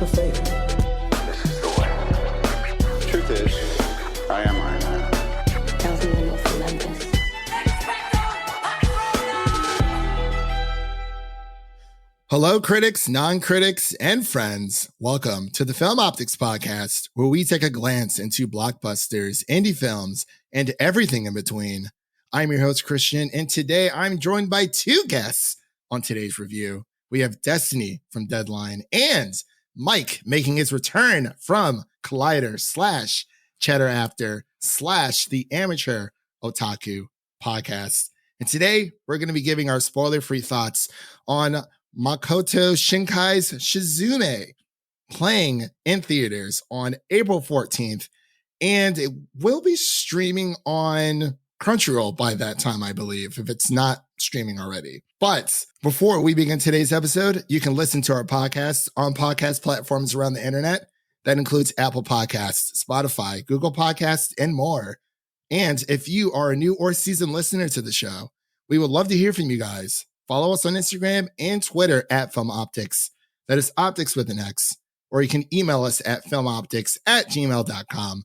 the fate. This is the way. Truth is, I am Iron Man. Tells me when you'll relentless. Hello, critics, non-critics, and friends. Welcome to the Film Optix podcast, where we take a glance into blockbusters, indie films, and everything in between. I'm your host, Christian, and today I'm joined by two guests on today's review. We have Destiny from Deadline and Mike making his return from Collider / Cheddar After / the Amateur Otaku podcast. And today we're going to be giving our spoiler-free thoughts on Makoto Shinkai's Suzume, playing in theaters on April 14th, and it will be streaming on Crunchyroll by that time, I believe, if it's not streaming already. But before we begin today's episode, you can listen to our podcast on podcast platforms around the internet. That includes Apple Podcasts, Spotify, Google Podcasts, and more. And if you are a new or seasoned listener to the show, we would love to hear from you guys. Follow us on Instagram and Twitter at FilmOptix. That is Optix with an X. Or you can email us at filmoptix@gmail.com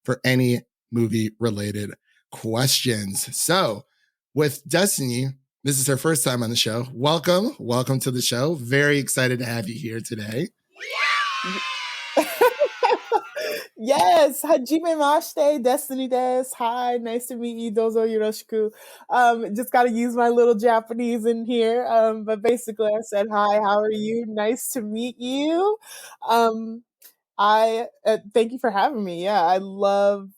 for any movie-related questions. So, with Destiny, this is her first time on the show. Welcome to the show. Very excited to have you here today. Yes, hajime mashite, Destiny des. Hi, nice to meet you. Dozo yoroshiku. Just got to use my little Japanese in here. But basically, I said hi. How are you? Nice to meet you. I thank you for having me. Yeah, I love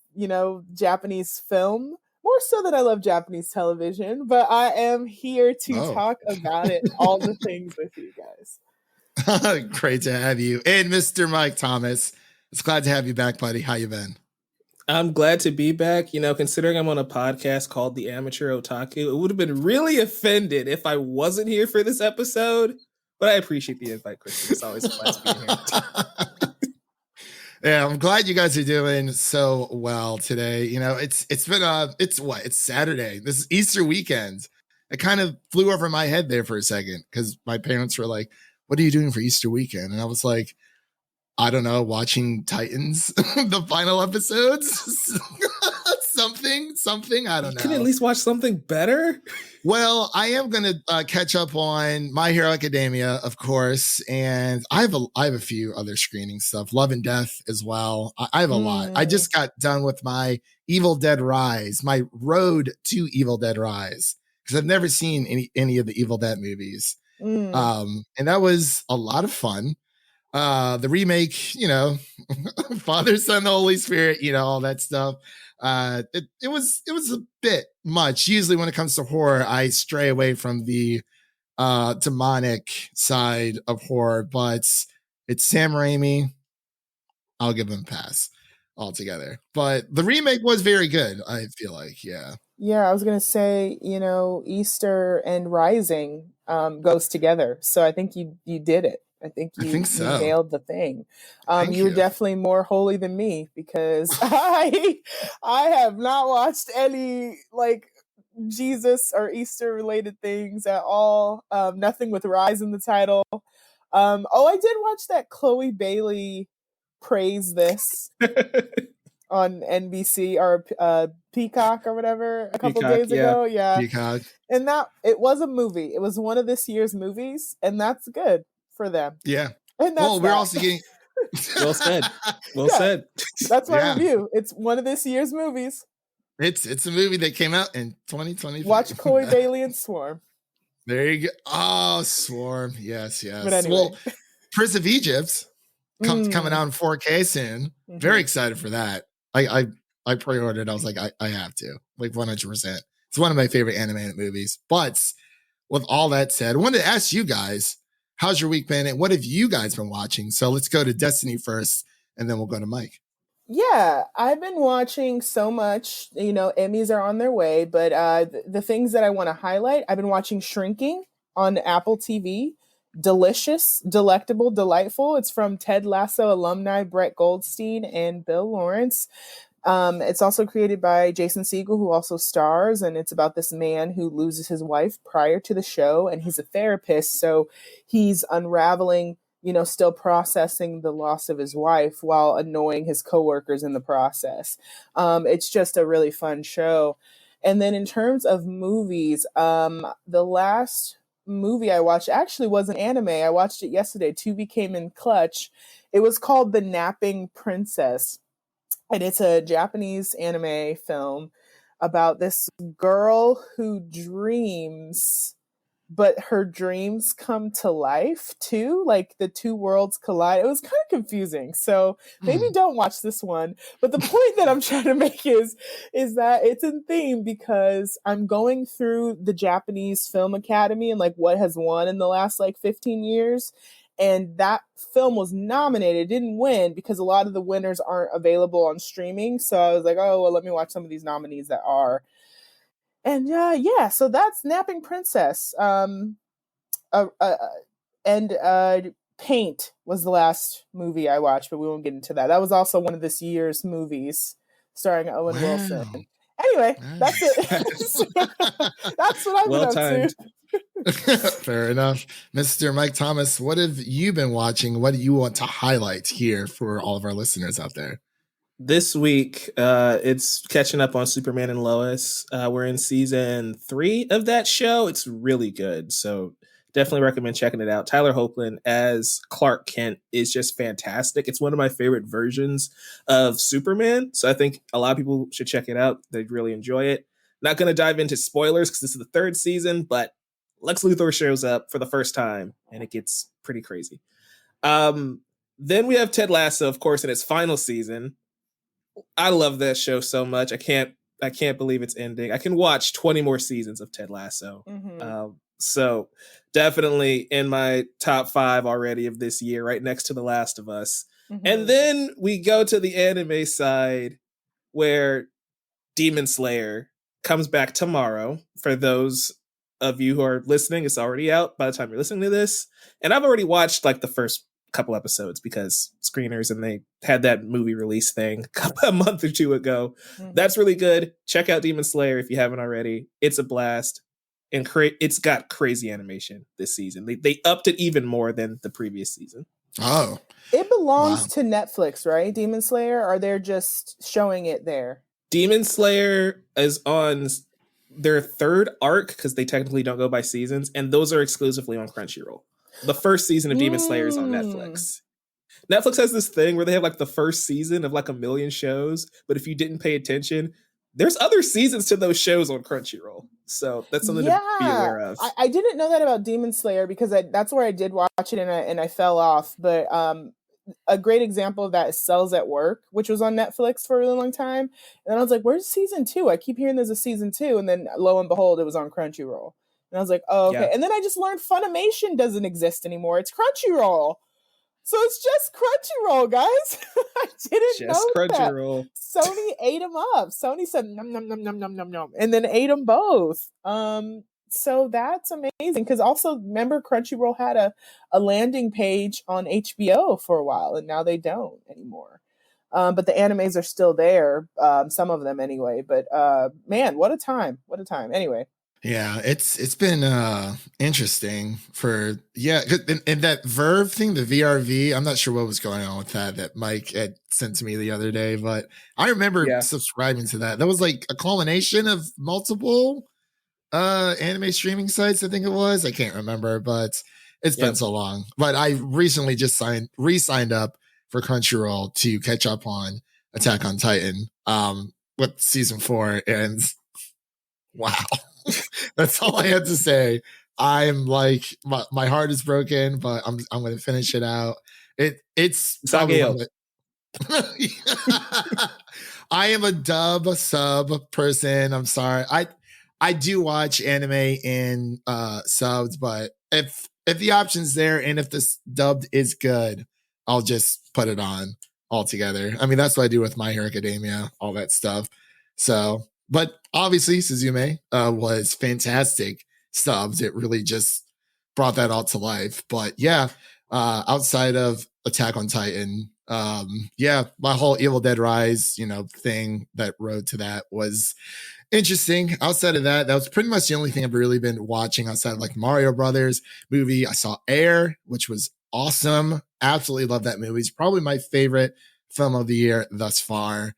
Japanese film more so than I love Japanese television. But I am here to talk about it, all the things with you guys. Great to have you, and Mr. Mike Thomas. It's glad to have you back, buddy. How you been? I'm glad to be back. Considering I'm on a podcast called The Amateur Otaku, it would have been really offended if I wasn't here for this episode. But I appreciate the invite, Christian. It's always a pleasure being here. Yeah, I'm glad you guys are doing so well today. It's Saturday. This is Easter weekend. It kind of flew over my head there for a second because my parents were like, "What are you doing for Easter weekend?" And I was like, I don't know, watching Titans, the final episodes, something. I don't know. You can at least watch something better. Well, I am going to catch up on My Hero Academia, of course, and I have a few other screening stuff, Love and Death as well. I have a lot. I just got done with my Evil Dead Rise, my road to Evil Dead Rise, because I've never seen any of the Evil Dead movies, and that was a lot of fun. The remake, Father, Son, the Holy Spirit, all that stuff. It was a bit much. Usually when it comes to horror, I stray away from the demonic side of horror, but it's Sam Raimi. I'll give him a pass altogether. But the remake was very good, I feel like, yeah. Yeah, I was going to say, Easter and Rising goes together. So I think you did it. I think you nailed the thing. You were definitely more holy than me because I have not watched any Jesus or Easter related things at all. Nothing with Rise in the title. I did watch that Chloe Bailey Praise This on NBC or Peacock or whatever a couple days ago. Yeah. Peacock. And it was a movie. It was one of this year's movies, and that's good for them. Yeah. And we're also getting well said. Well said. That's my review. It's one of this year's movies. It's a movie that came out in 2020. Watch Chloe Bailey and Swarm. There you go. Oh, Swarm. Yes. But anyway. Well, Prince of Egypt coming out in 4K soon. Mm-hmm. Very excited for that. I pre-ordered. I was like, I have to. 100%. It's one of my favorite animated movies. But with all that said, I wanted to ask you guys, how's your week been and what have you guys been watching? So let's go to Destiny first and then we'll go to Mike. Yeah, I've been watching so much. Emmys are on their way, but the things that I want to highlight, I've been watching Shrinking on Apple TV. Delicious, delectable, delightful. It's from Ted Lasso alumni Brett Goldstein and Bill Lawrence. It's also created by Jason Segel, who also stars, and it's about this man who loses his wife prior to the show, and he's a therapist, so he's unraveling still processing the loss of his wife while annoying his coworkers in the process. It's just a really fun show. And then in terms of movies, the last movie I watched actually was an anime. I watched it yesterday. Tubi came in clutch. It was called The Napping Princess. And it's a Japanese anime film about this girl who dreams, but her dreams come to life too. Like the two worlds collide. It was kind of confusing. So maybe don't watch this one. But the point that I'm trying to make is that it's in theme because I'm going through the Japanese Film Academy and like what has won in the last like 15 years. And that film was nominated, didn't win because a lot of the winners aren't available on streaming. So I was like, oh, well, let me watch some of these nominees that are. And so that's Napping Princess. And Paint was the last movie I watched, but we won't get into that. That was also one of this year's movies starring Owen Wilson. Anyway, that's it. That's what I've been up to. Fair enough. Mr. Mike Thomas, what have you been watching? What do you want to highlight here for all of our listeners out there? This week, it's catching up on Superman and Lois. We're in season 3 of that show. It's really good. So definitely recommend checking it out. Tyler Hoechlin as Clark Kent is just fantastic. It's one of my favorite versions of Superman. So I think a lot of people should check it out. They'd really enjoy it. Not going to dive into spoilers because this is the 3rd season, but Lex Luthor shows up for the first time and it gets pretty crazy. Then we have Ted Lasso, of course, in its final season. I love that show so much. I can't believe it's ending. I can watch 20 more seasons of Ted Lasso. So definitely in my top 5 already of this year, right next to The Last of Us. And then we go to the anime side where Demon Slayer comes back tomorrow. For those of you who are listening, it's already out by the time you're listening to this. And I've already watched like the first couple episodes because screeners, and they had that movie release thing a month or 2 ago. That's really good. Check out Demon Slayer if you haven't already. It's a blast. And it's got crazy animation this season. They upped it even more than the previous season. Oh. It belongs to Netflix, right? Demon Slayer? Or they're just showing it there? Demon Slayer is on their 3rd arc because they technically don't go by seasons, and those are exclusively on Crunchyroll. The first season of Demon Slayer is on Netflix. Netflix has this thing where they have like the first season of like 1 million shows, but if you didn't pay attention, there's other seasons to those shows on Crunchyroll. So that's something to be aware of. I didn't know that about Demon Slayer because that's where I did watch it and I fell off. But a great example of that is Cells at Work, which was on Netflix for a really long time. And I was like, where's season 2? I keep hearing there's a season 2. And then lo and behold, it was on Crunchyroll. And I was like, oh, okay. Yeah. And then I just learned Funimation doesn't exist anymore. It's Crunchyroll. So it's just Crunchyroll, guys. I didn't know Crunchyroll. That. Sony ate them up. Sony said, nom, nom, nom, nom, nom, nom, nom, and then ate them both. So that's amazing. Because also, remember, Crunchyroll had a landing page on HBO for a while, and now they don't anymore. But the animes are still there, some of them anyway. But man, what a time. What a time. Anyway. Yeah, it's been interesting for and that Verve thing, the VRV. I'm not sure what was going on with that Mike had sent to me the other day, but I remember subscribing to that. That was like a culmination of multiple anime streaming sites. I think it was. I can't remember, but it's been so long. But I recently just re-signed up for Crunchyroll to catch up on Attack on Titan with season 4, and wow. That's all I had to say. I'm like, my heart is broken, but I'm going to finish it out. It's probably I am a dub sub person. I'm sorry. I do watch anime in subs, but if the option's there and if this dubbed is good, I'll just put it on altogether. I mean, that's what I do with My Hero Academia, all that stuff. So. But obviously, Suzume was fantastic subs. It really just brought that all to life. But outside of Attack on Titan, my whole Evil Dead Rise, thing that rode to that was interesting. Outside of that, that was pretty much the only thing I've really been watching outside of like Mario Brothers movie. I saw Air, which was awesome. Absolutely love that movie. It's probably my favorite film of the year thus far.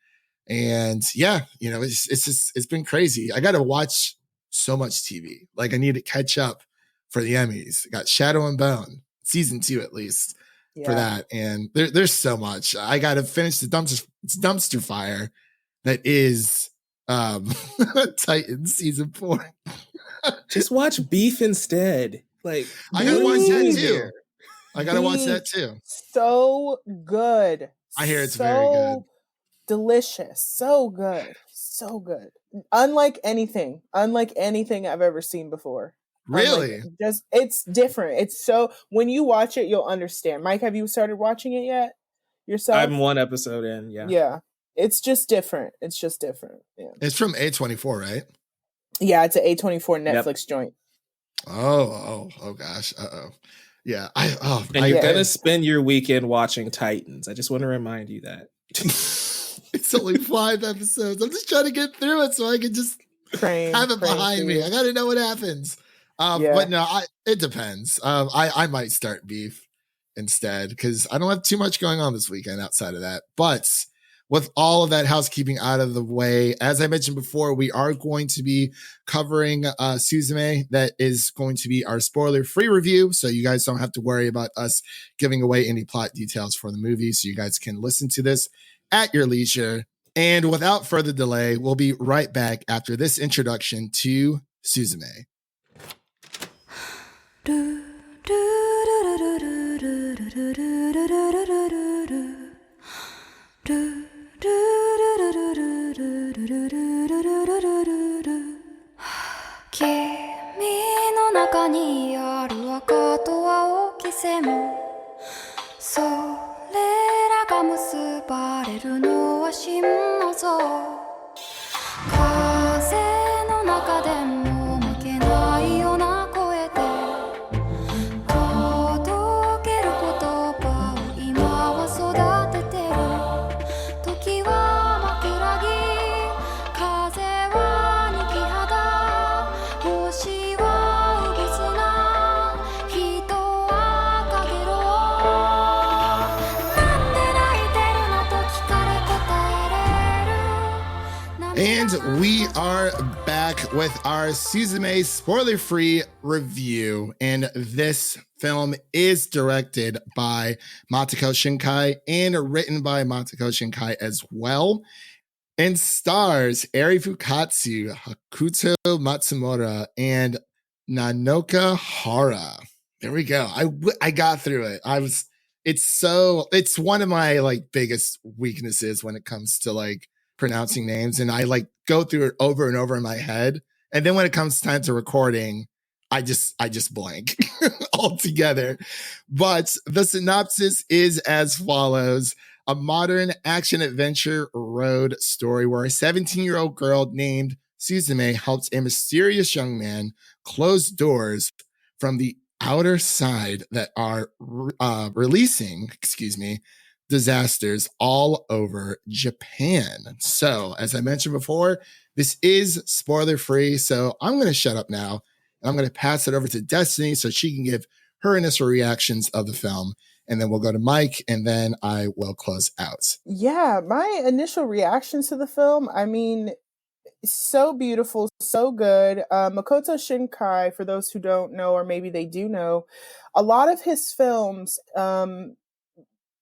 And yeah, you know, it's been crazy. I got to watch so much TV. Like I need to catch up for the Emmys. I got Shadow and Bone, season 2 at least for that. And there's so much. I got to finish the dumpster fire that is Titans season 4. Just watch Beef instead. Like I gotta watch that too. I gotta watch that too. So good. I hear it's very good. Delicious. So good. So good. Unlike anything I've ever seen before. Really? It's different. It's so when you watch it, you'll understand. Mike, have you started watching it yet yourself? I'm 1 episode in, yeah. Yeah. It's just different. Yeah. It's from A24, right? Yeah, it's an A24 Netflix joint. Oh gosh. Yeah. You're gonna spend your weekend watching Titans. I just want to remind you that. It's only 5 episodes. I'm just trying to get through it so I can just have it behind me. I gotta know what happens. But no, it depends. I might start Beef instead because I don't have too much going on this weekend outside of that. But with all of that housekeeping out of the way, as I mentioned before, we are going to be covering Suzume. That is going to be our spoiler-free review, so you guys don't have to worry about us giving away any plot details for the movie, so you guys can listen to this at your leisure. And without further delay, we'll be right back after this introduction to Suzume. And we are back with our Suzume spoiler-free review. And this film is directed by Matoko Shinkai and written by Matoko Shinkai as well. And stars Eri Fukatsu, Hokuto Matsumura, and Nanoka Hara. There we go. I got through it. It's one of my like biggest weaknesses when it comes to like pronouncing names, and I like go through it over and over in my head, and then when it comes time to recording, I just blank altogether. But the synopsis is as follows: a modern action adventure road story where a 17-year-old girl named Suzume helps a mysterious young man close doors from the outer side that are releasing disasters all over Japan. So, as I mentioned before, this is spoiler free. So I'm going to shut up now and I'm going to pass it over to Destiny so she can give her initial reactions of the film. And then we'll go to Mike and then I will close out. Yeah, my initial reactions to the film, I mean, so beautiful, so good. Makoto Shinkai, for those who don't know, or maybe they do know, a lot of his films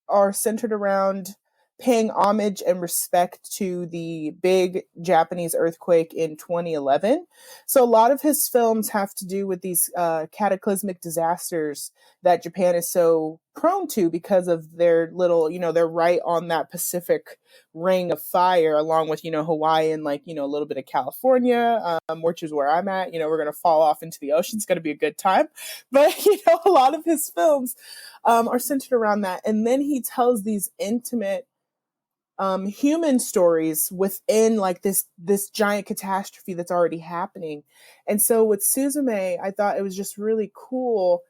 are centered around paying homage and respect to the big Japanese earthquake in 2011. So a lot of his films have to do with these cataclysmic disasters that Japan is so prone to because of their little, they're right on that Pacific ring of fire, along with, Hawaii and a little bit of California, which is where I'm at. We're going to fall off into the ocean. It's going to be a good time. But, a lot of his films are centered around that. And then he tells these intimate human stories within this giant catastrophe that's already happening. And so with Suzume, I thought it was just really cool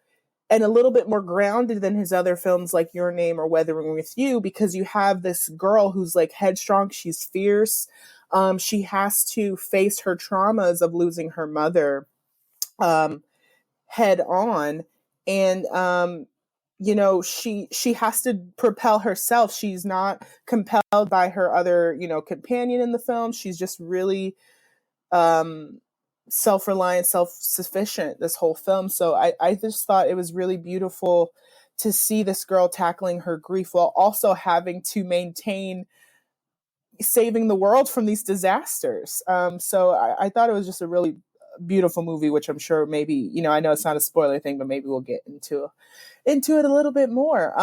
and a little bit more grounded than his other films like Your Name or Weathering with You, because you have this girl who's headstrong, she's fierce. She has to face her traumas of losing her mother head on. And you know, she has to propel herself. She's not compelled by her other, you know, companion in the film. She's just really self-reliant, self-sufficient this whole film. So I just thought it was really beautiful to see this girl tackling her grief while also having to maintain saving the world from these disasters. So I thought it was just a really beautiful movie, which I'm sure maybe, you know, I know it's not a spoiler thing, but maybe we'll get into it a little bit more.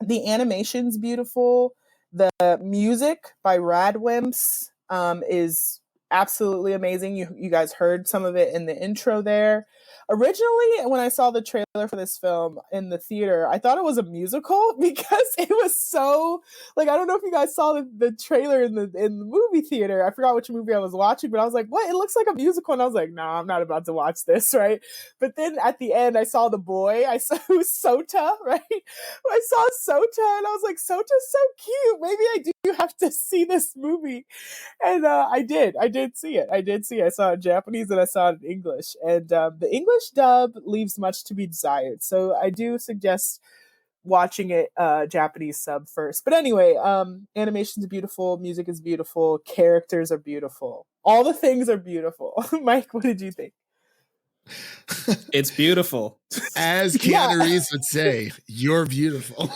The animation's beautiful. The music by Radwimps is absolutely amazing. You guys heard some of it in the intro there. Originally, when I saw the trailer for this film in the theater, I thought it was a musical because it was so, like, I don't know if you guys saw the trailer in the movie theater. I forgot which movie I was watching, but I was like, what? It looks like a musical. And I was like, nah, I'm not about to watch this, right? But then at the end, I saw the boy. I saw Sota, right? I saw Sota and I was like, Sota's so cute. Maybe I do have to see this movie. And I did see it. I saw it in Japanese and I saw it in English. And the English dub leaves much to be desired. So I do suggest watching it Japanese sub first. But anyway, animation is beautiful, music is beautiful, characters are beautiful. All the things are beautiful. Mike, what did you think? It's beautiful. As Keanu Reeves would say, you're beautiful.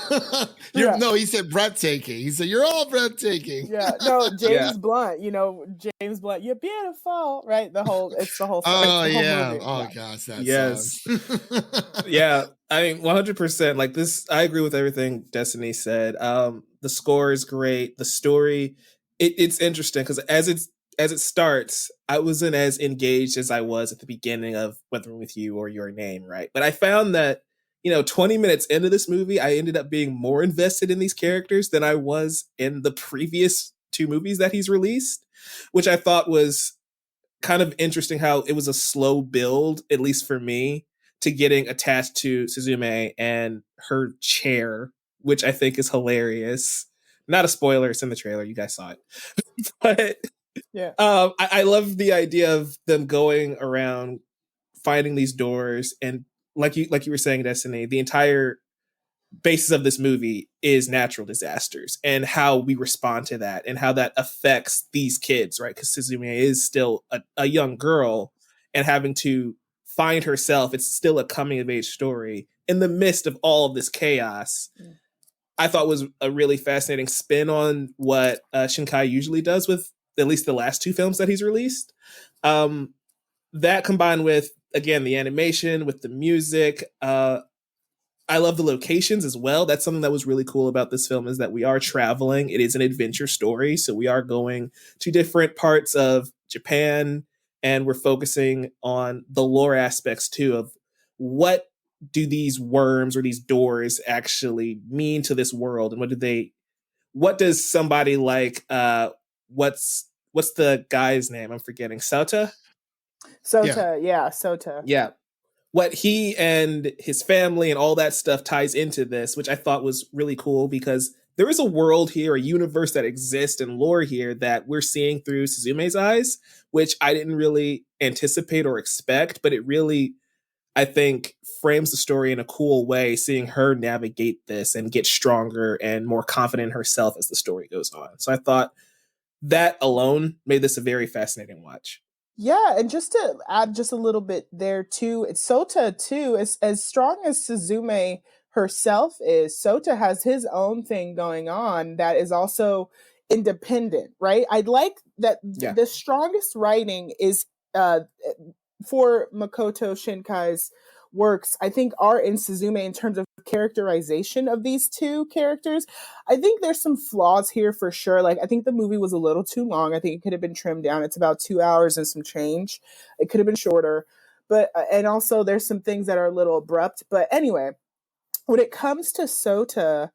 No, he said breathtaking. He said, you're all breathtaking. Yeah, no, James Blunt, you know, James Blunt, you're beautiful, right? It's the whole Oh, yeah. movie. Oh, gosh, that song. Yeah, I mean, 100%. Like this, I agree with everything Destiny said. The score is great. The story, it's interesting because as it starts, I wasn't as engaged as I was at the beginning of Whether With You or Your Name, right? But I found that, 20 minutes into this movie, I ended up being more invested in these characters than I was in the previous 2 movies that he's released, which I thought was kind of interesting how it was a slow build, at least for me, to getting attached to Suzume and her chair, which I think is hilarious. Not a spoiler, it's in the trailer, you guys saw it. But yeah, I love the idea of them going around finding these doors, and like you were saying, Destiny, the entire basis of this movie is natural disasters and how we respond to that and how that affects these kids, right? Because Suzume is still a young girl and having to find herself. It's still a coming of age story in the midst of all of this chaos. I thought was a really fascinating spin on what Shinkai usually does with at least the last 2 films that he's released. That combined with, again, the animation, with the music. I love the locations as well. That's something that was really cool about this film, is that we are traveling. It is an adventure story. So we are going to different parts of Japan, and we're focusing on the lore aspects too of what do these worms or these doors actually mean to this world, and what does somebody like what's the guy's name? I'm forgetting. Sota, Sota. Yeah. What he and his family and all that stuff ties into this, which I thought was really cool, because there is a world here, a universe that exists and lore here that we're seeing through Suzume's eyes, which I didn't really anticipate or expect, but it really, I think, frames the story in a cool way, seeing her navigate this and get stronger and more confident in herself as the story goes on. So I thought that alone made this a very fascinating watch. Yeah, and just to add just a little bit there too, it's Sota too. As strong as Suzume herself is, Sota has his own thing going on that is also independent, right? I'd like that the strongest writing is for Makoto Shinkai's works, I think, are in Suzume in terms of characterization of these 2 characters. I think there's some flaws here for sure. Like, I think the movie was a little too long. I think it could have been trimmed down. It's about 2 hours and some change. It could have been shorter. But, and also there's some things that are a little abrupt. But anyway, when it comes to Sota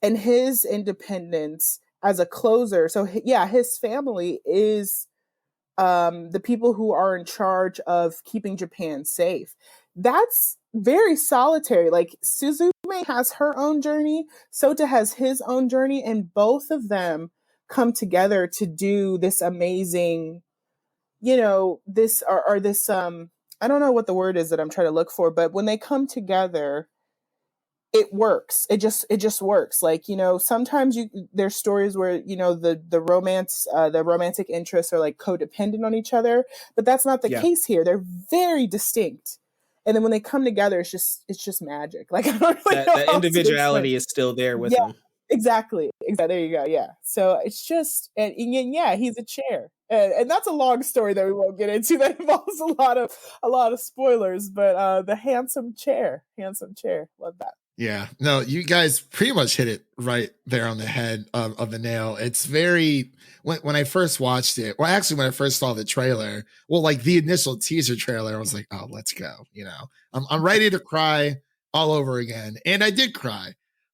and his independence as a closer, so yeah, his family is the people who are in charge of keeping Japan safe. That's very solitary. Like, Suzume has her own journey, Sota has his own journey, and both of them come together to do this amazing, this I don't know what the word is that I'm trying to look for, but when they come together, it works. It just works. Like, you know, sometimes there's stories where, you know, the romantic interests are like codependent on each other, but that's not the case here. They're very distinct. And then when they come together, it's just magic. Like, I don't really know that individuality is still there with them. Exactly. There you go. Yeah. So it's just, and yeah, he's a chair, and that's a long story that we won't get into. That involves a lot of spoilers. But the handsome chair, love that. Yeah, no, you guys pretty much hit it right there on the head of the nail. It's very, when I first watched it, well, actually, when I first saw the trailer, well, like the initial teaser trailer, I was like, oh, let's go. You know, I'm ready to cry all over again. And I did cry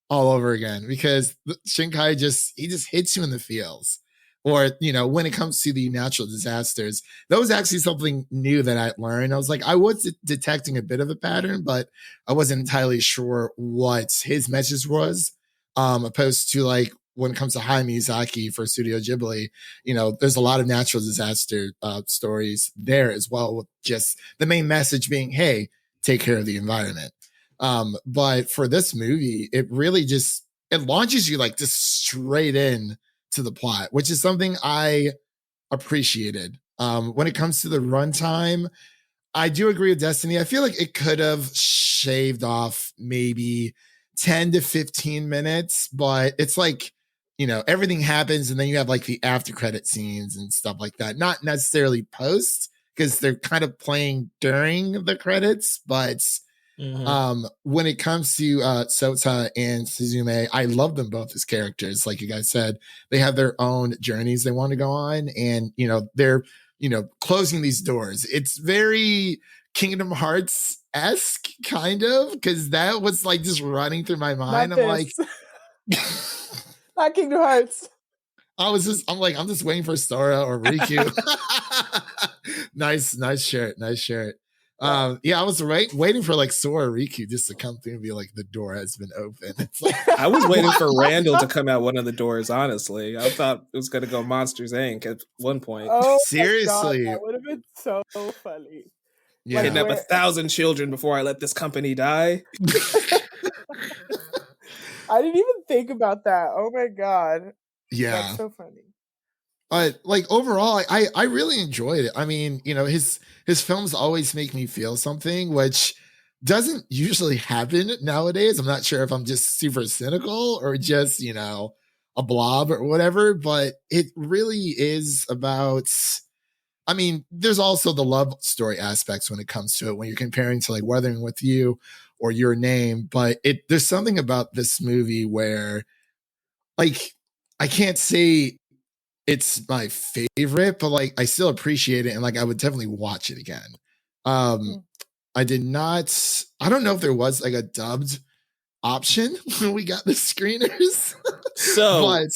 all over again because Shinkai he just hits you in the feels. Or, you know, when it comes to the natural disasters, that was actually something new that I learned. I was like, I was detecting a bit of a pattern, but I wasn't entirely sure what his message was. Opposed to like when it comes to Hayao Miyazaki for Studio Ghibli, you know, there's a lot of natural disaster stories there as well, with just the main message being, hey, take care of the environment. But for this movie, it really it launches you like just straight in to the plot, which is something I appreciated. When it comes to the runtime, I do agree with Destiny. I feel like it could have shaved off maybe 10 to 15 minutes, but it's like, you know, everything happens and then you have like the after credit scenes and stuff like that. Not necessarily post, because they're kind of playing during the credits, but when it comes to Sota and Suzume, I love them both as characters. Like you guys said, they have their own journeys they want to go on, and you know, they're, you know, closing these doors. It's very Kingdom Hearts-esque, kind of, because that was like just running through my mind. I'm like, not Kingdom Hearts. I'm just waiting for Sora or Riku. Nice shirt. Yeah, I was waiting for like Sora or Riku just to come through and be like, the door has been opened. It's like, I was waiting for Randall to come out one of the doors, honestly. I thought it was going to go Monsters Inc. at one point. Oh, seriously. God, that would have been so funny. Yeah. Kidnap 1,000 children before I let this company die. I didn't even think about that. Oh my God. Yeah. That's so funny. But like overall, I really enjoyed it. I mean, you know, his films always make me feel something, which doesn't usually happen nowadays. I'm not sure if I'm just super cynical or just, you know, a blob or whatever, but it really is about, I mean, there's also the love story aspects when it comes to it, when you're comparing to like Weathering with You or Your Name, but there's something about this movie where, like, I can't say it's my favorite, but like I still appreciate it, and like I would definitely watch it again. I don't know if there was like a dubbed option when we got the screeners. So but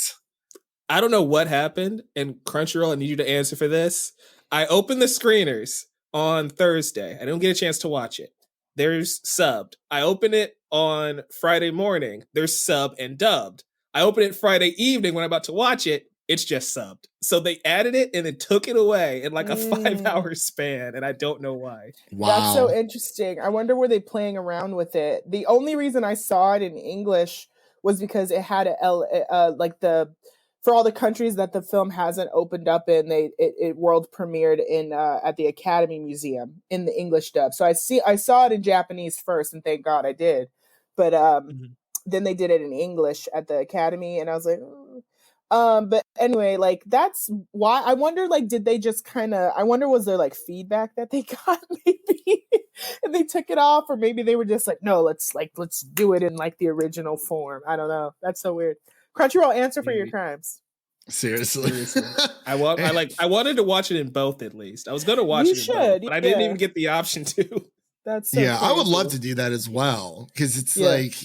I don't know what happened, and Crunchyroll, I need you to answer for this. I opened the screeners on Thursday. I didn't get a chance to watch it. There's subbed. I opened it on Friday morning. There's sub and dubbed. I opened it Friday evening when I'm about to watch it. It's just subbed. So they added it and then took it away in like a 5-hour span, and I don't know why. Wow. That's so interesting. I wonder, were they playing around with it? The only reason I saw it in English was because it had for all the countries that the film hasn't opened up in, it world premiered in at the Academy Museum in the English dub. So I saw it in Japanese first, and thank God I did. But then they did it in English at the Academy, and I was like, but anyway, like that's why I wonder, like, did they just I wonder, was there like feedback that they got maybe and they took it off, or maybe they were just like, no, let's do it in like the original form. I don't know. That's so weird. Crunchyroll, answer for your crimes. Seriously. I wanted to watch it in both, at least. I was going to watch it in both, but I didn't even get the option to. That's so crazy. I would love to do that as well, because it's like,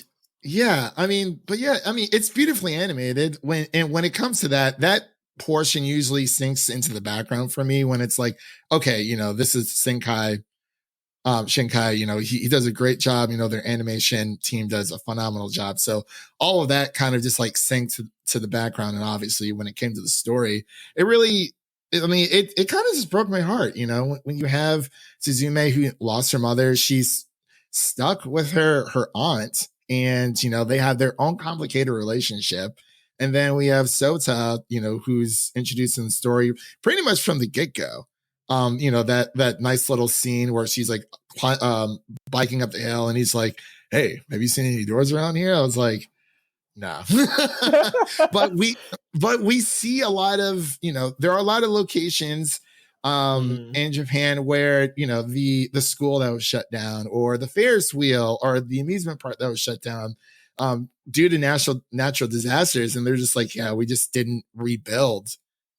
it's beautifully animated. When it comes to that portion usually sinks into the background for me when it's like, okay, you know, this is Shinkai, you know, he does a great job. You know, their animation team does a phenomenal job. So all of that kind of just like sinks to the background. And obviously when it came to the story, it really, it kind of just broke my heart. You know, when you have Suzume, who lost her mother, she's stuck with her aunt, and, you know, they have their own complicated relationship. And then we have Sota, you know, who's introduced in the story pretty much from the get-go. You know, that nice little scene where she's like biking up the hill and he's like, hey, have you seen any doors around here? I was like, no. but we see a lot of, you know, there are a lot of locations in Japan where, you know, the school that was shut down, or the Ferris wheel, or the amusement park that was shut down due to natural disasters. And they're just like, yeah, we just didn't rebuild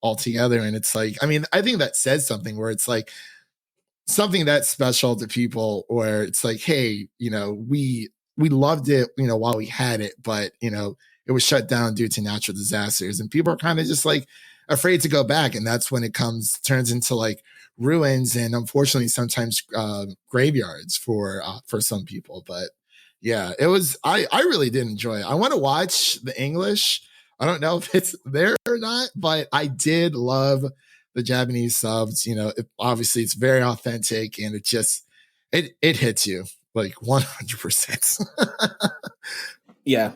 altogether. And it's like, I mean, I think that says something, where it's like something that's special to people, where it's like, hey, you know, we loved it, you know, while we had it, but, you know, it was shut down due to natural disasters, and people are kind of just like afraid to go back. And that's when it turns into like ruins, and unfortunately sometimes graveyards for some people. But yeah, it was, I really did enjoy it. I want to watch the English. I don't know if it's there or not, but I did love the Japanese subs. You know, obviously it's very authentic, and it hits you like 100%. Yeah.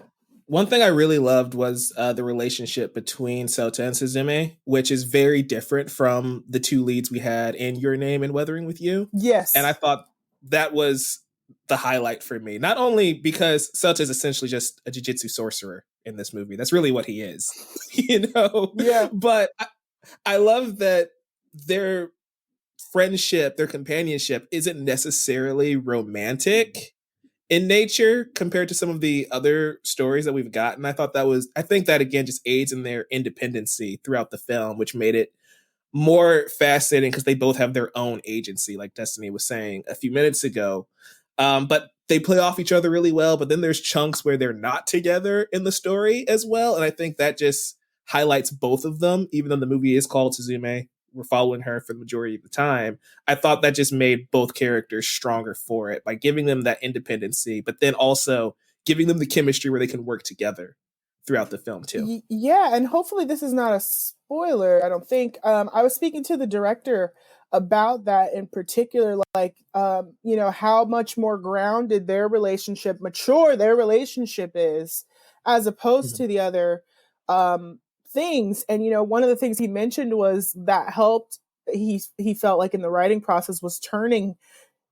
One thing I really loved was the relationship between Sota and Suzume, which is very different from the two leads we had in Your Name and Weathering with You. Yes. And I thought that was the highlight for me. Not only because Sota is essentially just a jiu-jitsu sorcerer in this movie. That's really what he is, you know? Yeah. But I love that their friendship, their companionship isn't necessarily romantic in nature compared to some of the other stories that we've gotten. I think that again just aids in their independency throughout the film, which made it more fascinating because they both have their own agency, like Destiny was saying a few minutes ago. But they play off each other really well, but then there's chunks where they're not together in the story as well. And I think that just highlights both of them, even though the movie is called Suzume. We're following her for the majority of the time. I thought that just made both characters stronger for it by giving them that independency, but then also giving them the chemistry where they can work together throughout the film too. Yeah, and hopefully this is not a spoiler, I don't think. I was speaking to the director about that in particular, like, you know, how much more grounded mature their relationship is, as opposed to the other things. And, you know, one of the things he mentioned was that helped, he felt like in the writing process, was turning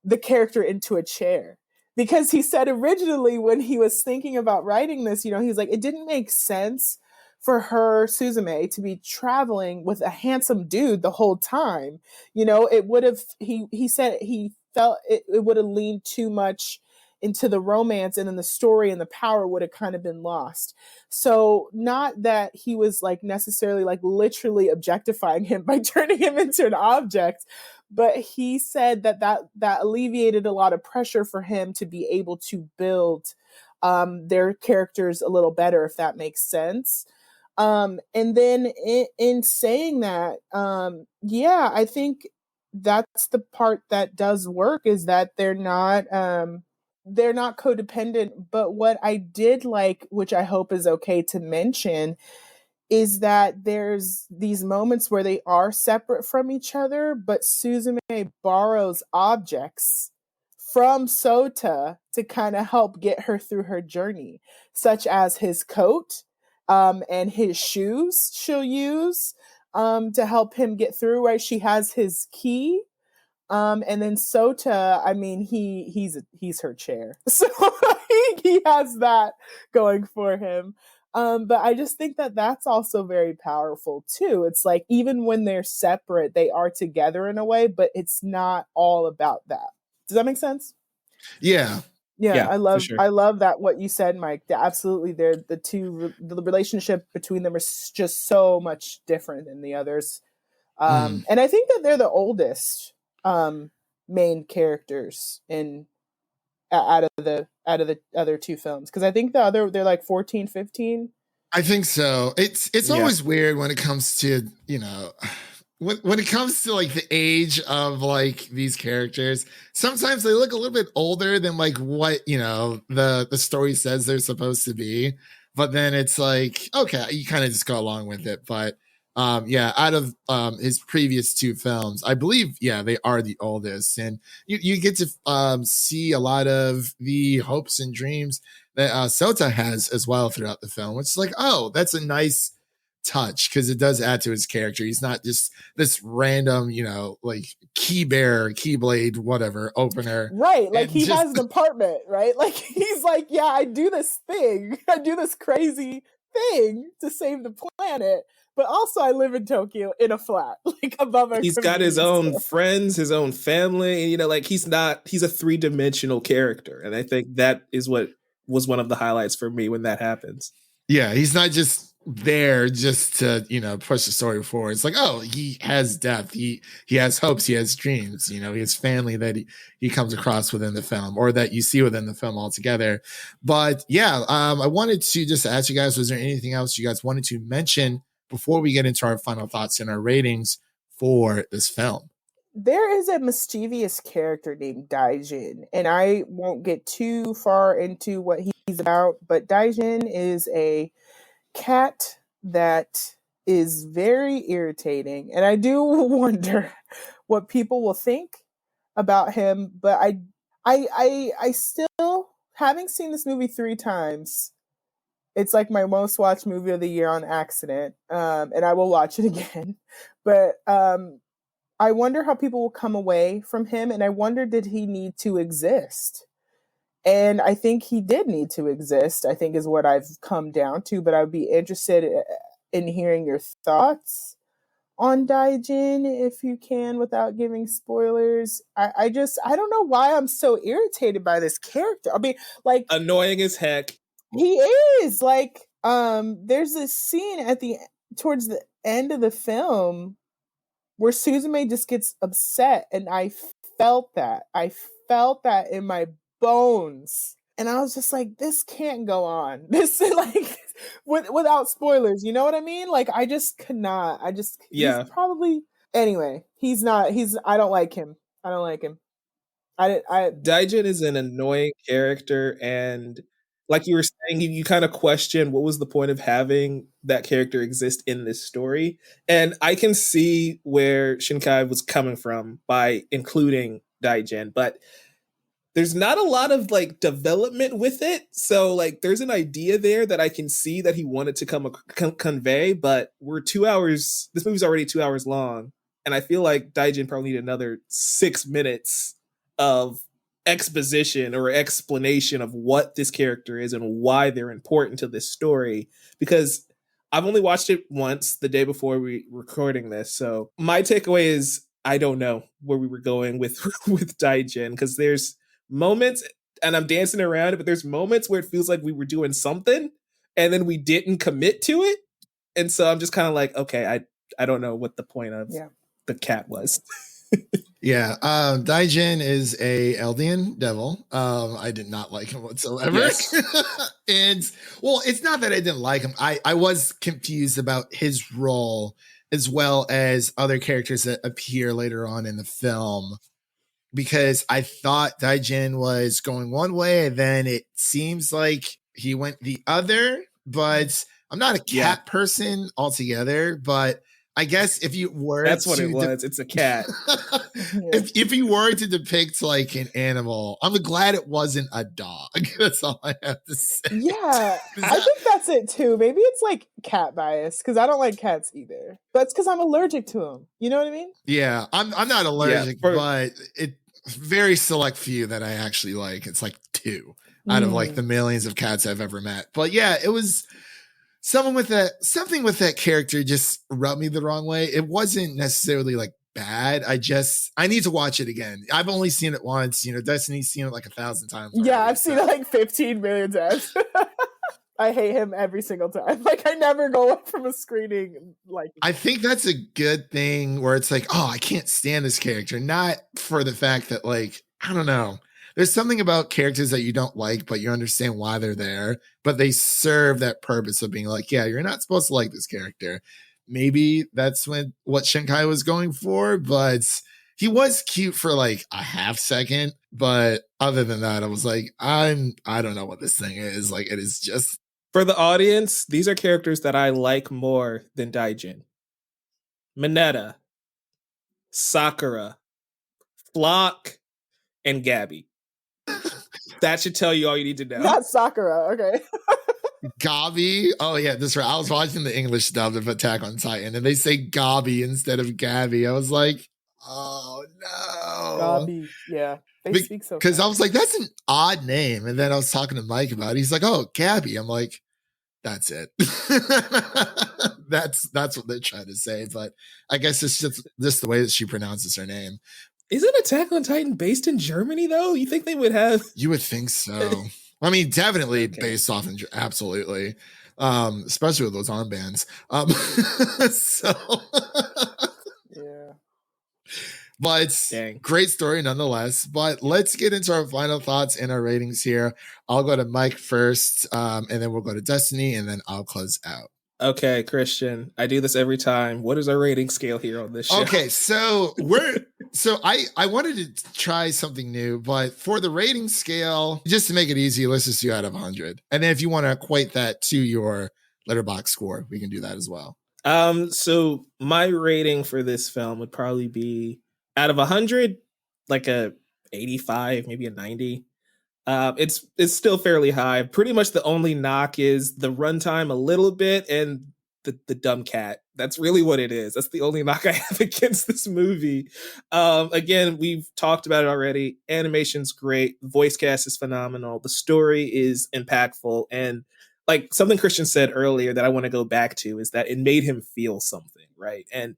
the character into a chair. Because he said originally when he was thinking about writing this, you know, he was like, it didn't make sense for her, Suzume, to be traveling with a handsome dude the whole time. You know, it would have, he said he felt it would have leaned too much into the romance, and then the story and the power would have kind of been lost. So not that he was like necessarily like literally objectifying him by turning him into an object, but he said that alleviated a lot of pressure for him to be able to build their characters a little better, if that makes sense. And then in saying that, yeah, I think that's the part that does work, is that they're not codependent. But what I did like, which I hope is okay to mention, is that there's these moments where they are separate from each other, but Suzume borrows objects from Sota to kind of help get her through her journey, such as his coat and his shoes she'll use to help him get through, right? She has his key. And then Sota, I mean, he's her chair. So he has that going for him. But I just think that that's also very powerful too. It's like, even when they're separate, they are together in a way, but it's not all about that. Does that make sense? Yeah. Yeah, I love that what you said, Mike. Absolutely, the relationship between them is just so much different than the others. And I think that they're the oldest main characters out of the other two films, because I think they're like 14, 15. I think so. It's always weird when it comes to, you know, when it comes to like the age of like these characters. Sometimes they look a little bit older than like what, you know, the story says they're supposed to be, but then it's like, okay, you kind of just go along with it. But Out of his previous two films, I believe, they are the oldest. And you get to see a lot of the hopes and dreams that Sota has as well throughout the film, which is like, oh, that's a nice touch because it does add to his character. He's not just this random, like keyblade, whatever opener. Right. Like he has an apartment, right? Like he's like, yeah, I do this thing. I do this crazy thing to save the planet. But also I live in Tokyo in a flat, like above our He's got his own friends, his own family. And, like he's a 3-dimensional character. And I think that is what was one of the highlights for me when that happens. Yeah, he's not just there just to, push the story forward. It's like, oh, he has depth. He has hopes. He has dreams. He has family that he comes across within the film or that you see within the film altogether. But I wanted to just ask you guys, was there anything else you guys wanted to mention before we get into our final thoughts and our ratings for this film? There is a mischievous character named Daijin, and I won't get too far into what he's about, but Daijin is a cat that is very irritating, and I do wonder what people will think about him, but I still, having seen this movie 3 times, it's like my most watched movie of the year on accident, and I will watch it again. But I wonder how people will come away from him, and I wonder, did he need to exist? And I think he did need to exist, I think is what I've come down to, but I would be interested in hearing your thoughts on Daijin, if you can, without giving spoilers. I don't know why I'm so irritated by this character. I mean, like, annoying as heck. He is like, there's this scene towards the end of the film where Suzume just gets upset, and I felt that in my bones, and I was just like, this can't go on. This like without spoilers, you know what I mean? Like I just cannot. He's probably, anyway. I don't like him. Daijin is an annoying character, and like you were saying, you kind of question what was the point of having that character exist in this story. And I can see where Shinkai was coming from by including Daijin, but there's not a lot of like development with it. So like there's an idea there that I can see that he wanted to convey, but we're 2 hours, this movie's already 2 hours long. And I feel like Daijin probably need another 6 minutes of exposition or explanation of what this character is and why they're important to this story, because I've only watched it once the day before we were recording this. So my takeaway is I don't know where we were going with Daijin, because there's moments, and I'm dancing around it, but there's moments where it feels like we were doing something and then we didn't commit to it. And so I'm just kind of like, okay, I don't know what the point of the cat was. Daijin is a Eldian devil. I did not like him whatsoever. Yes. And well, it's not that I didn't like him. I was confused about his role as well as other characters that appear later on in the film, because I thought Daijin was going one way and then it seems like he went the other. But I'm not a cat person altogether, but I guess if you were that's what it was. It's a cat. if you were to depict like an animal, I'm glad it wasn't a dog. That's all I have to say. Yeah, I think that's it too. Maybe it's like cat bias, because I don't like cats either. But it's because I'm allergic to them. You know what I mean? Yeah, I'm not allergic, but it's very select few that I actually like. It's like 2 out of like the millions of cats I've ever met. But yeah, it was something with that character just rubbed me the wrong way. It wasn't necessarily like bad. I need to watch it again. I've only seen it once. Destiny's seen it like 1,000 times already, I've seen it like 15 million times. I hate him every single time. Like I never go up from a screening. Like I think that's a good thing where it's like, oh, I can't stand this character. Not for the fact that like, I don't know. There's something about characters that you don't like, but you understand why they're there, but they serve that purpose of being like, yeah, you're not supposed to like this character. Maybe that's what Shinkai was going for, but he was cute for like a half second. But other than that, I was like, I don't know what this thing is. Like, it is just. For the audience, these are characters that I like more than Daijin. Mineta, Sakura, Flock, and Gabby. That should tell you all you need to know. Not Sakura, okay. Gabi. Oh yeah, that's right. I was watching the English dub of Attack on Titan, and they say Gabi instead of Gabby. I was like, oh no, Gabi. Yeah, they speak so. Because I was like, that's an odd name, and then I was talking to Mike about it. He's like, oh, Gabby. I'm like, that's it. that's what they're trying to say, but I guess it's just the way that she pronounces her name. Isn't Attack on Titan based in Germany though? You think they would have? You would think so. I mean, definitely based off in absolutely, especially with those armbands. So yeah, but great story nonetheless. But let's get into our final thoughts and our ratings here. I'll go to Mike first, and then we'll go to Destiny, and then I'll close out. Okay, Christian, I do this every time. What is our rating scale here on this show? Okay, so I wanted to try something new, but for the rating scale, just to make it easy, let's just do out of 100. And then if you want to equate that to your Letterboxd score, we can do that as well. So my rating for this film would probably be out of 100, like a 85, maybe a 90. It's still fairly high. Pretty much the only knock is the runtime a little bit and the dumb cat. That's really what it is. That's the only knock I have against this movie. Again, we've talked about it already. Animation's great. The voice cast is phenomenal. The story is impactful. And like something Christian said earlier that I want to go back to is that it made him feel something, right? And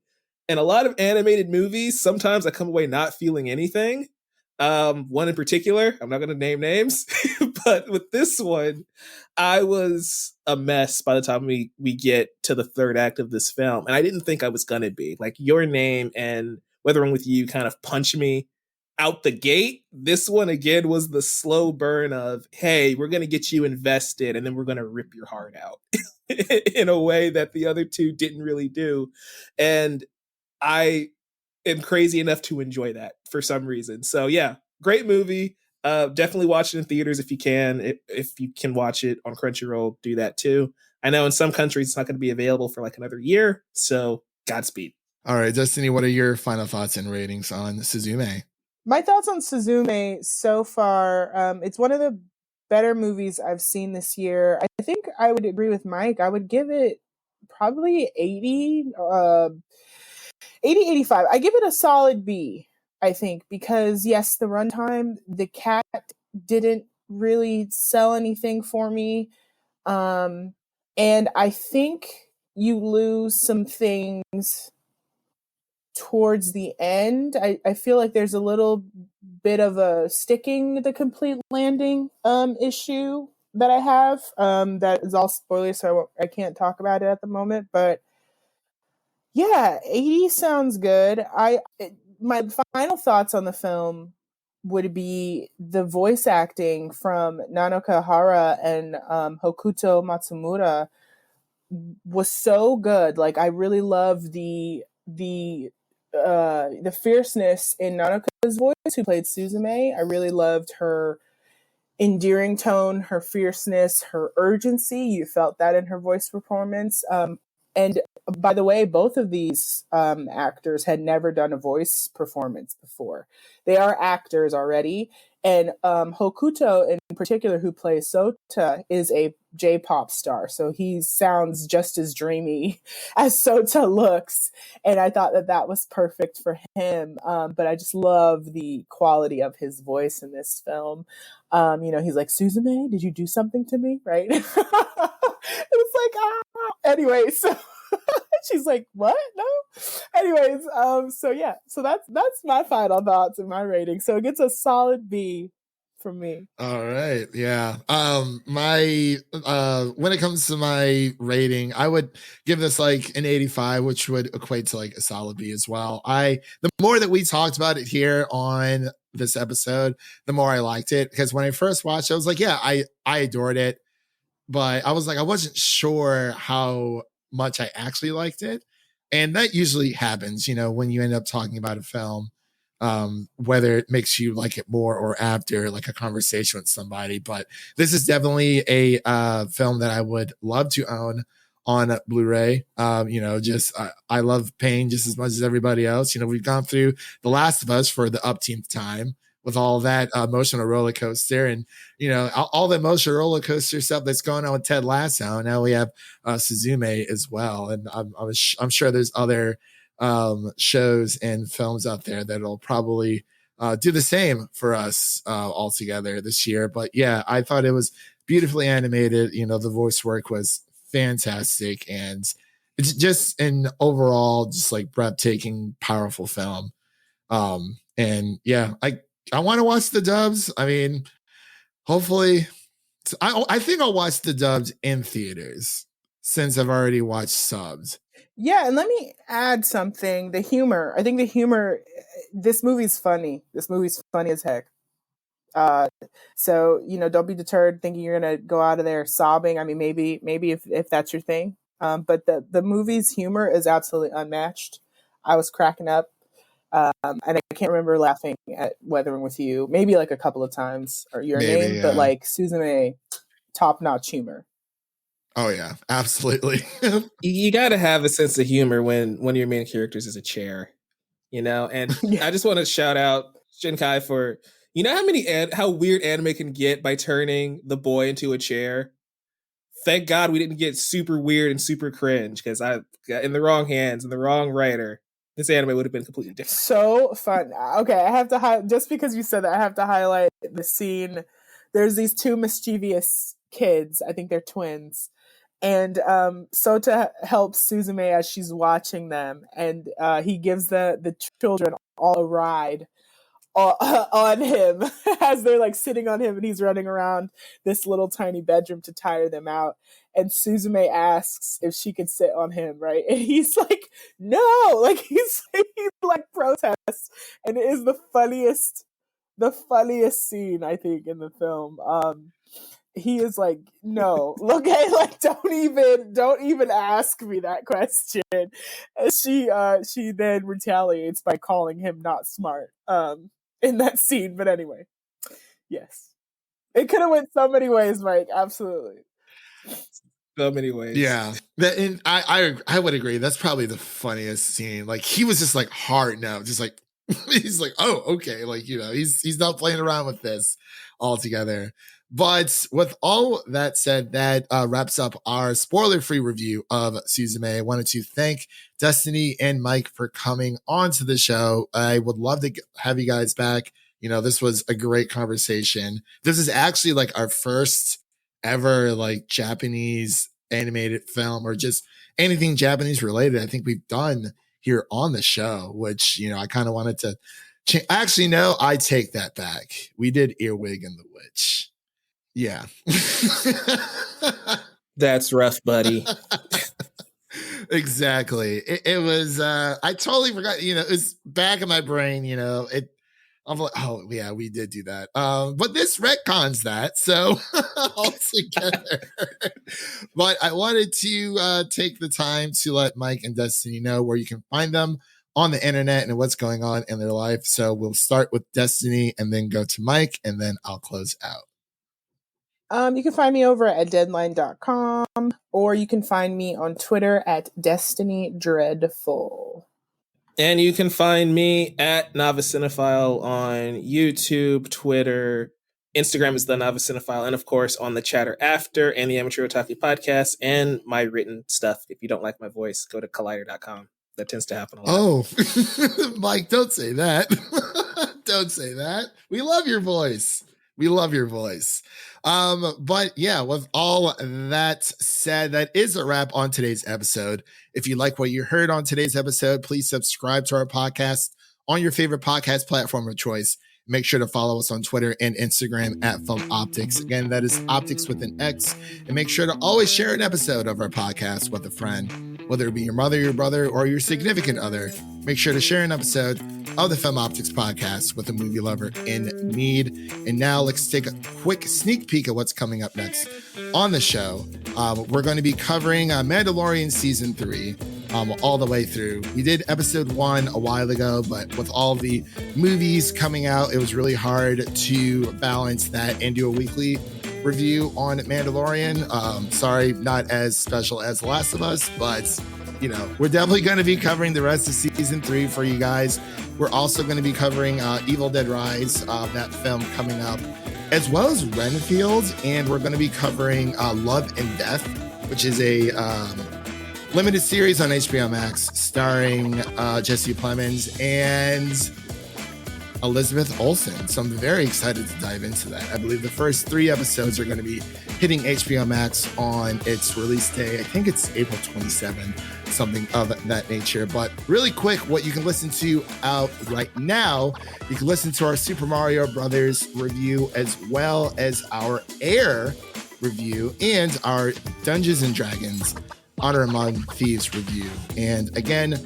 in a lot of animated movies, sometimes I come away not feeling anything. One in particular, I'm not going to name names, but with this one, I was a mess by the time we get to the third act of this film. And I didn't think I was going to be. Like Your Name and Whether I'm With You kind of punch me out the gate. This one, again, was the slow burn of, hey, we're going to get you invested and then we're going to rip your heart out in a way that the other two didn't really do. And I am crazy enough to enjoy that for some reason. So yeah, great movie. Definitely watch it in theaters if you can. If you can watch it on Crunchyroll, do that too. I know in some countries it's not going to be available for like another year. So Godspeed. All right, Destiny, what are your final thoughts and ratings on Suzume? My thoughts on Suzume so far, it's one of the better movies I've seen this year. I think I would agree with Mike. I would give it probably 80, 85. I give it a solid B, I think, because yes, the runtime, the cat didn't really sell anything for me. And I think you lose some things towards the end. I feel like there's a little bit of a sticking the complete landing issue that I have. That is all spoilers, so I can't talk about it at the moment, but yeah, 80 sounds good. My final thoughts on the film would be the voice acting from Nanoka Hara and Hokuto Matsumura was so good. Like I really love the fierceness in Nanoka's voice, who played Suzume. I really loved her endearing tone, her fierceness, her urgency. You felt that in her voice performance. And by the way, both of these actors had never done a voice performance before. They are actors already. And Hokuto, in particular, who plays Sota, is a J-pop star. So he sounds just as dreamy as Sota looks. And I thought that was perfect for him. But I just love the quality of his voice in this film. He's like, Suzume, did you do something to me? Right? It's like, ah. Anyway, so she's like, what? No? Anyways, so that's my final thoughts and my rating. So it gets a solid B from me. All right. Yeah. My when it comes to my rating, I would give this like an 85, which would equate to like a solid B as well. The more that we talked about it here on this episode, the more I liked it, because when I first watched it, I was like, yeah, I adored it. But I was like, I wasn't sure how much I actually liked it. And that usually happens, when you end up talking about a film, whether it makes you like it more or after like a conversation with somebody. But this is definitely a film that I would love to own on Blu-ray. I love pain just as much as everybody else. We've gone through The Last of Us for the upteenth time with all that emotional roller coaster, and all the emotional roller coaster stuff that's going on with Ted Lasso. And now we have Suzume as well, and I'm sure there's other shows and films out there that'll probably do the same for us all together this year. But yeah, I thought it was beautifully animated. The voice work was fantastic, and it's just an overall just like breathtaking, powerful film. And yeah, I want to watch the dubs. I mean, hopefully, I think I'll watch the dubs in theaters since I've already watched subs. Yeah, and let me add something. The humor. I think the humor. This movie's funny. This movie's funny as heck. So don't be deterred thinking you're gonna go out of there sobbing. I mean, maybe if that's your thing. But the movie's humor is absolutely unmatched. I was cracking up. And I can't remember laughing at Weathering with You, maybe like a couple of times, or Your Name, yeah. But like Suzume, top-notch humor. Oh yeah, absolutely. You got to have a sense of humor when one of your main characters is a chair, And yeah. I just want to shout out Shinkai for, how weird anime can get by turning the boy into a chair. Thank God we didn't get super weird and super cringe, because I got in the wrong hands and the wrong writer. This anime would have been completely different. So fun. Okay, I have to just because you said that, I have to highlight the scene. There's these two mischievous kids. I think they're twins. And Sota helps Suzume as she's watching them. And he gives the children all a ride on him as they're like sitting on him, and he's running around this little tiny bedroom to tire them out. And Suzume asks if she can sit on him, right? And he's like, no, like he's like protests. And it is the funniest scene, I think, in the film. He is like, no, okay, like don't even ask me that question. And she then retaliates by calling him not smart in that scene. But anyway, yes, it could have went so many ways, Mike. Absolutely. So many ways. Yeah. And I would agree. That's probably the funniest scene. Like he was just like hard no, just like he's like, oh, okay. Like, he's not playing around with this altogether. But with all that said, that wraps up our spoiler-free review of Suzume. I wanted to thank Destiny and Mike for coming on to the show. I would love to have you guys back. This was a great conversation. This is actually like our first ever like Japanese animated film, or just anything Japanese related I think we've done here on the show, which, I kind of wanted to change. Actually, no, I take that back. We did Earwig and the Witch. Yeah. That's rough, buddy. Exactly. It was, I totally forgot, it's back in my brain, I'm like, oh yeah, we did do that. But this retcons that, so all together. But I wanted to take the time to let Mike and Destiny know where you can find them on the internet and what's going on in their life. So we'll start with Destiny and then go to Mike, and then I'll close out. You can find me over at deadline.com, or you can find me on Twitter at Destiny Dreadful. And you can find me at Novice Cinephile on YouTube, Twitter, Instagram is The Novice Cinephile, and of course on the Chatter After and the Amateur Otaku podcast, and my written stuff. If you don't like my voice, go to collider.com. That tends to happen a lot. Oh, Mike, don't say that. Don't say that. We love your voice. We love your voice. But yeah, with all that said, that is a wrap on today's episode. If you like what you heard on today's episode, please subscribe to our podcast on your favorite podcast platform of choice. Make sure to follow us on Twitter and Instagram at Film Optix. Again, that is Optix with an X. And make sure to always share an episode of our podcast with a friend, whether it be your mother, your brother, or your significant other. Make sure to share an episode of the Film Optix podcast with a movie lover in need. And now let's take a quick sneak peek at what's coming up next on the show. We're going to be covering Mandalorian Season 3 all the way through. We did episode 1 a while ago, but with all the movies coming out, it was really hard to balance that and do a weekly review on Mandalorian. Sorry, not as special as The Last of Us, but we're definitely going to be covering the rest of season 3 for you guys. We're also going to be covering Evil Dead Rise, that film coming up, as well as Renfield, and we're going to be covering Love and Death, which is a limited series on HBO Max starring Jesse Plemons and Elizabeth Olsen. So I'm very excited to dive into that. I believe the first 3 episodes are going to be hitting HBO Max on its release day. I think it's April 27, something of that nature. But really quick, what you can listen to out right now, you can listen to our Super Mario Brothers review, as well as our Air review and our Dungeons and Dragons Honor Among Thieves review. And again,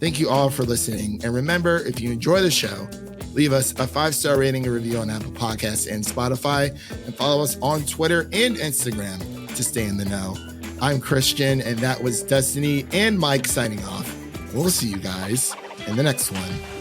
thank you all for listening. And remember, if you enjoy the show, leave us a 5-star rating and review on Apple Podcasts and Spotify, and follow us on Twitter and Instagram to stay in the know. I'm Christian, and that was Destiny and Mike signing off. We'll see you guys in the next one.